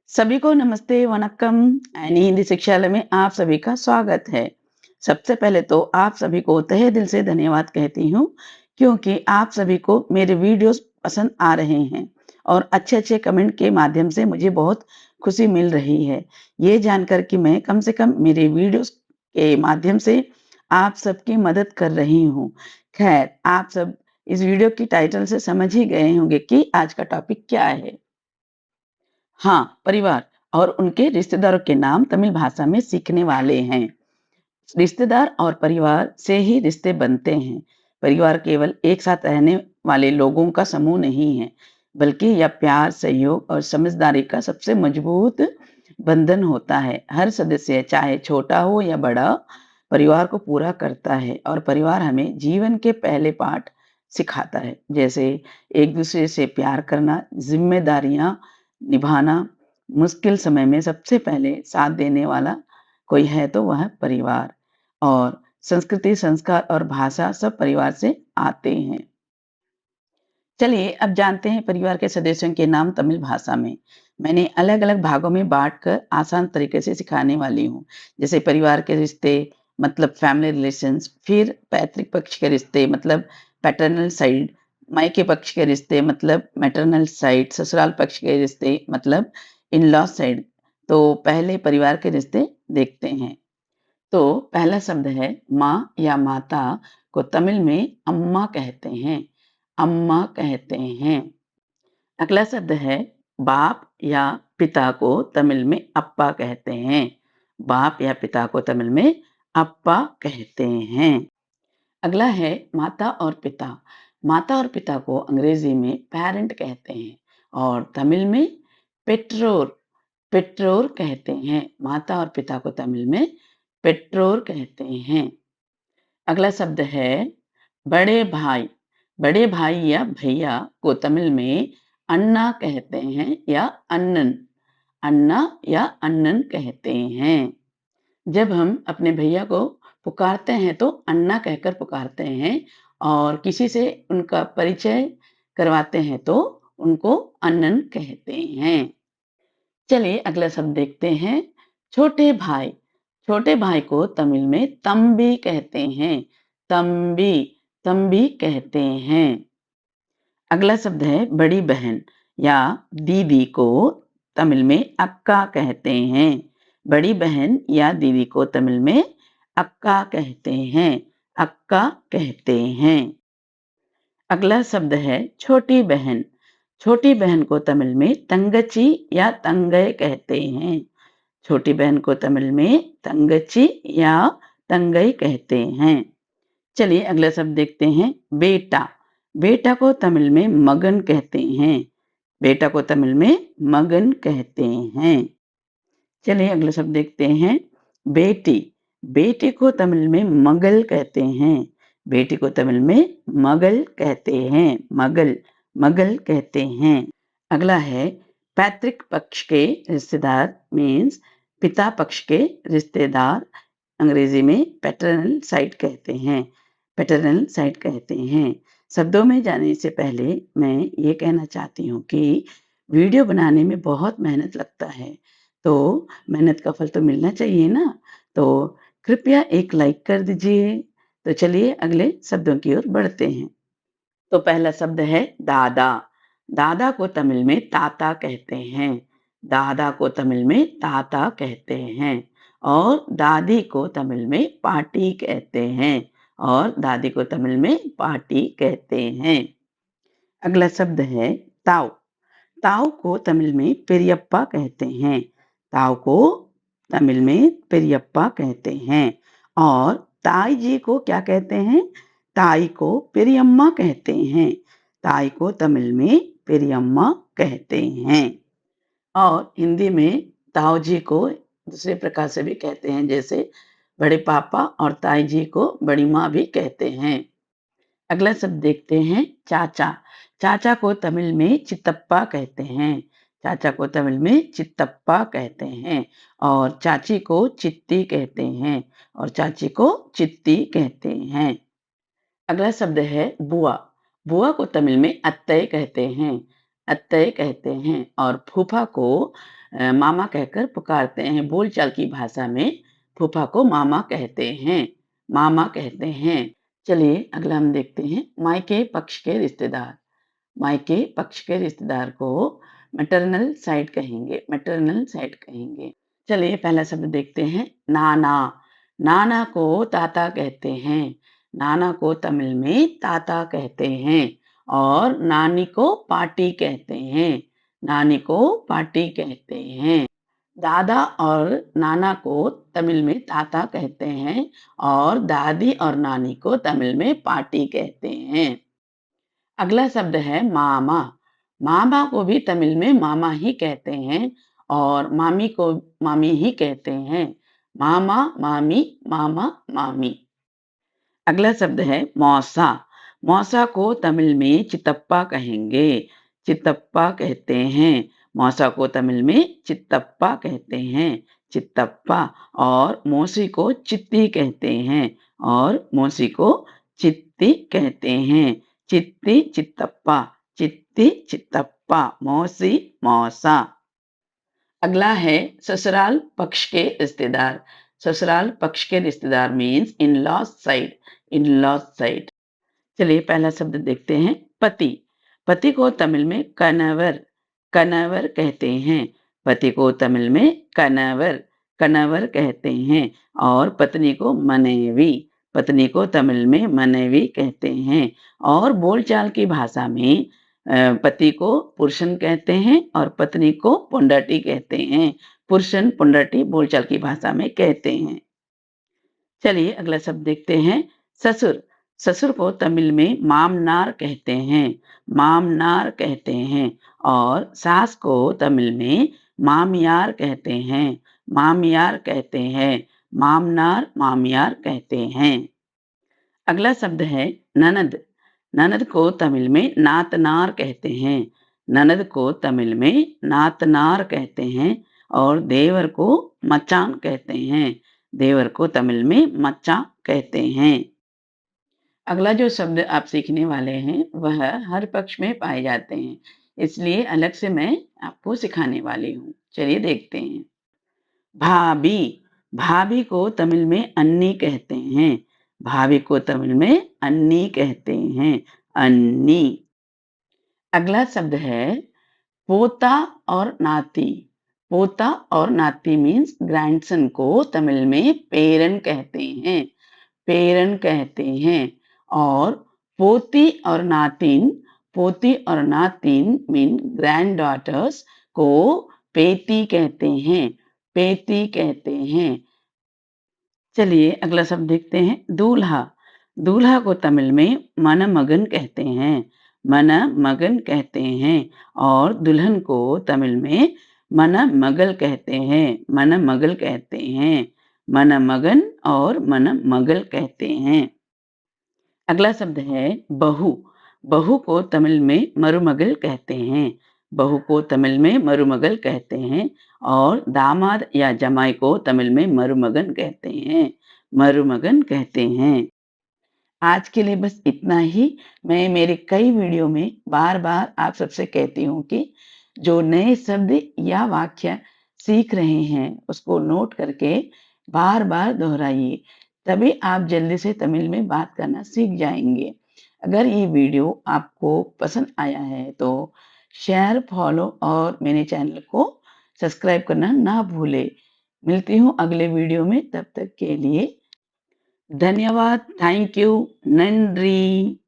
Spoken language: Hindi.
सभी को नमस्ते, वणक्कम। एनी हिंदी शिक्षालय में आप सभी का स्वागत है। सबसे पहले तो आप सभी को तहे दिल से धन्यवाद कहती हूँ, क्योंकि आप सभी को मेरे वीडियोस पसंद आ रहे हैं और अच्छे-अच्छे कमेंट के माध्यम से मुझे बहुत खुशी मिल रही है। ये जानकर कि मैं कम से कम मेरे वीडियोस के माध्यम से आप सबकी मदद कर रही हूँ। खैर, आप सब इस वीडियो की टाइटल से समझ ही गए होंगे कि आज का टॉपिक क्या है। हाँ, परिवार और उनके रिश्तेदारों के नाम तमिल भाषा में सीखने वाले हैं। रिश्तेदार और परिवार से ही रिश्ते बनते हैं। परिवार केवल एक साथ रहने वाले लोगों का समूह नहीं है, बल्कि यह प्यार, सहयोग और समझदारी का सबसे मजबूत बंधन होता है। हर सदस्य चाहे छोटा हो या बड़ा, परिवार को पूरा करता है और परिवार हमें जीवन के पहले पाठ सिखाता है, जैसे एक दूसरे से प्यार करना, जिम्मेदारियां निभाना। मुश्किल समय में सबसे पहले साथ देने वाला कोई है तो वह परिवार। और संस्कृति, संस्कार और भाषा सब परिवार से आते हैं। चलिए अब जानते हैं परिवार के सदस्यों के नाम तमिल भाषा में। मैंने अलग-अलग भागों में बाँटकर आसान तरीके से सिखाने वाली हूँ। जैसे परिवार के रिश्ते मतलब फैमिली रिलेशंस, फिर पैतृक पक्ष के रिश्ते मतलब पैटर्नल साइड, मायके पक्ष के रिश्ते मतलब मैटरनल साइड, ससुराल पक्ष के रिश्ते मतलब इन-लॉ साइड। तो पहले परिवार के रिश्ते देखते हैं। तो पहला शब्द है माँ या माता को तमिल में अम्मा कहते हैं। अम्मा कहते हैं। अगला शब्द है बाप या पिता को तमिल में अप्पा कहते हैं। बाप या पिता को तमिल में अप्पा कहते हैं। अगला है माता और पिता। माता और पिता को अंग्रेजी में पेरेंट कहते हैं और तमिल में पेट्रोर पेट्रोर कहते हैं। माता और पिता को तमिल में पेट्रोर कहते हैं। अगला शब्द है बड़े भाई। बड़े भाई या भैया को तमिल में अन्ना कहते हैं या अन्नन। अन्ना या अन्नन कहते हैं। जब हम अपने भैया को पुकारते हैं तो अन्ना कहकर पुकारते हैं और किसी से उनका परिचय करवाते हैं तो उनको अन्नन कहते हैं। चलिए अगला शब्द देखते हैं छोटे भाई। छोटे भाई को तमिल में तंबी कहते हैं। तंबी तंबी कहते हैं। अगला शब्द है बड़ी बहन या दीदी को तमिल में अक्का कहते हैं। बड़ी बहन या दीदी को तमिल में अक्का कहते हैं। अक्का कहते हैं। अगला शब्द है छोटी बहन। छोटी बहन को तमिल में तंगची या तंगय कहते हैं। छोटी बहन को तमिल में तंगची या तंगई कहते हैं। चलिए अगला शब्द देखते हैं बेटा। बेटा को तमिल में मगन कहते हैं। बेटा को तमिल में मगन कहते हैं। चलिए अगला शब्द देखते हैं बेटी। बेटी को तमिल में मगल कहते हैं। बेटी को तमिल में मगल कहते हैं। मगल मगल कहते हैं। अगला है पैतृक पक्ष के रिश्तेदार मीन्स पिता पक्ष के रिश्तेदार। अंग्रेजी में पैटर्नल साइड कहते हैं। पैटर्नल साइड कहते हैं। शब्दों में जाने से पहले मैं ये कहना चाहती हूँ कि वीडियो बनाने में बहुत मेहनत लगता है, तो मेहनत का फल तो मिलना चाहिए ना। तो कृपया एक लाइक कर दीजिए। तो चलिए अगले शब्दों की ओर बढ़ते हैं। तो पहला शब्द है दादा। दादा को तमिल में ताता कहते हैं। दादा को तमिल में ताता कहते हैं। और दादी को तमिल में पाटी कहते हैं। और दादी को तमिल में पाटी कहते हैं। अगला शब्द है ताऊ। ताऊ को तमिल में पेरियप्पा कहते हैं। ताऊ को तमिल में पेरियप्पा कहते हैं। और ताई जी को क्या कहते हैं? ताई को पेरियम्मा कहते हैं। ताई को तमिल में पेरियम्मा कहते हैं। और हिंदी में ताऊ जी को दूसरे प्रकार से भी कहते हैं, जैसे बड़े पापा और ताई जी को बड़ी माँ भी कहते हैं। अगला शब्द देखते हैं चाचा। चाचा को तमिल में चित्तप्पा कहते हैं। चाचा को तमिल में चित्तप्पा कहते हैं। और चाची को चित्ती कहते हैं। और चाची को चित्ती कहते हैं। अगला शब्द है बुआ। बुआ को तमिल में अत्तय कहते हैं। अत्तय कहते हैं। और फूफा को मामा कहकर पुकारते हैं। बोलचाल की भाषा में फूफा को मामा कहते हैं, मामा कहते हैं। चलिए अगला हम देखते हैं मायके पक्ष के रिश्तेदार। मायके पक्ष के रिश्तेदार को मैटरनल साइड कहेंगे, मैटरनल साइड कहेंगे। चलिए पहला शब्द देखते हैं नाना। नाना को ताता कहते हैं, नाना को तमिल में ताता कहते हैं और नानी को पाटी कहते हैं, नानी को पाटी कहते हैं। दादा और नाना को तमिल में ताता कहते हैं और दादी और नानी को तमिल में पाटी कहते हैं। अगला शब्द है मामा। मामा को भी तमिल में मामा ही कहते हैं और मामी को मामी ही कहते हैं। मामा, मामी, मामा, मामी। अगला शब्द है मौसा। मौसा को तमिल में चितप्पा कहेंगे, चितप्पा कहते हैं। मौसा को तमिल में चित्तप्पा कहते हैं, चित्तप्पा। और मौसी को चित्ती कहते हैं और मौसी को चित्ती कहते हैं। चित्ती चित्तप्पा, चित्ती चित्तप्पा, मौसी मौसा। अगला है ससुराल पक्ष के रिश्तेदार। ससुराल पक्ष के रिश्तेदार means in law side, in law side. चलिए पहला शब्द देखते हैं पति। पति को तमिल में कनवर, कनवर कहते हैं। पति को तमिल में कनवर, कनवर कहते हैं और पत्नी को मनेवी, पत्नी को तमिल में मनेवी कहते हैं। और बोलचाल की भाषा में पति को पुरुषन कहते हैं और पत्नी को पुंडाटी कहते हैं। पुरुषन पुंडाटी बोलचाल की भाषा में कहते हैं। चलिए अगला शब्द देखते हैं ससुर। ससुर को तमिल में मामनार कहते हैं, मामनार कहते हैं और सास को तमिल में मामियार कहते हैं, मामियार कहते हैं। मामनार मामियार कहते हैं। अगला शब्द है ननद। ननद को तमिल में नातनार कहते हैं, ननद को तमिल में नातनार कहते हैं और देवर को मचान कहते हैं, देवर को तमिल में मच्चा कहते हैं। अगला जो शब्द आप सीखने वाले हैं वह हर पक्ष में पाए जाते हैं, इसलिए अलग से मैं आपको सिखाने वाली हूँ। चलिए देखते हैं। भाभी। भाभी को तमिल में अन्नी कहते हैं, भाभी को तमिल में अन्नी कहते हैं, अन्नी। अगला शब्द है पोता और नाती। पोता और नाती मीन्स ग्रैंडसन को तमिल में पेरन कहते हैं, पेरन कहते हैं। और पोती और नातिन, पोती और नातिन मीन ग्रैंड डॉटर्स को पेती कहते हैं, पेती कहते हैं। चलिए अगला शब्द देखते हैं दूल्हा। दूल्हा को तमिल में मनमगन कहते हैं, मनमगन कहते हैं और दुल्हन को तमिल में मनमगल कहते हैं, मनमगल कहते हैं। मनमगन और मनमगल कहते हैं। अगला शब्द है बहू। बहू को तमिल में मरुमगल कहते हैं, बहू को तमिल में मरुमगल कहते हैं और दामाद या जमाई को तमिल में मरुमगन कहते हैं, मरुमगन कहते हैं। आज के लिए बस इतना ही। मैं मेरे कई वीडियो में बार बार आप सबसे कहती हूँ कि जो नए शब्द या वाक्य सीख रहे हैं उसको नोट करके बार बार दोहराइए, तभी आप जल्दी से तमिल में बात करना सीख जाएंगे। अगर ये वीडियो आपको पसंद आया है तो शेयर, फॉलो और मेरे चैनल को सब्सक्राइब करना ना भूले। मिलती हूँ अगले वीडियो में, तब तक के लिए धन्यवाद। Thank you. नंरी।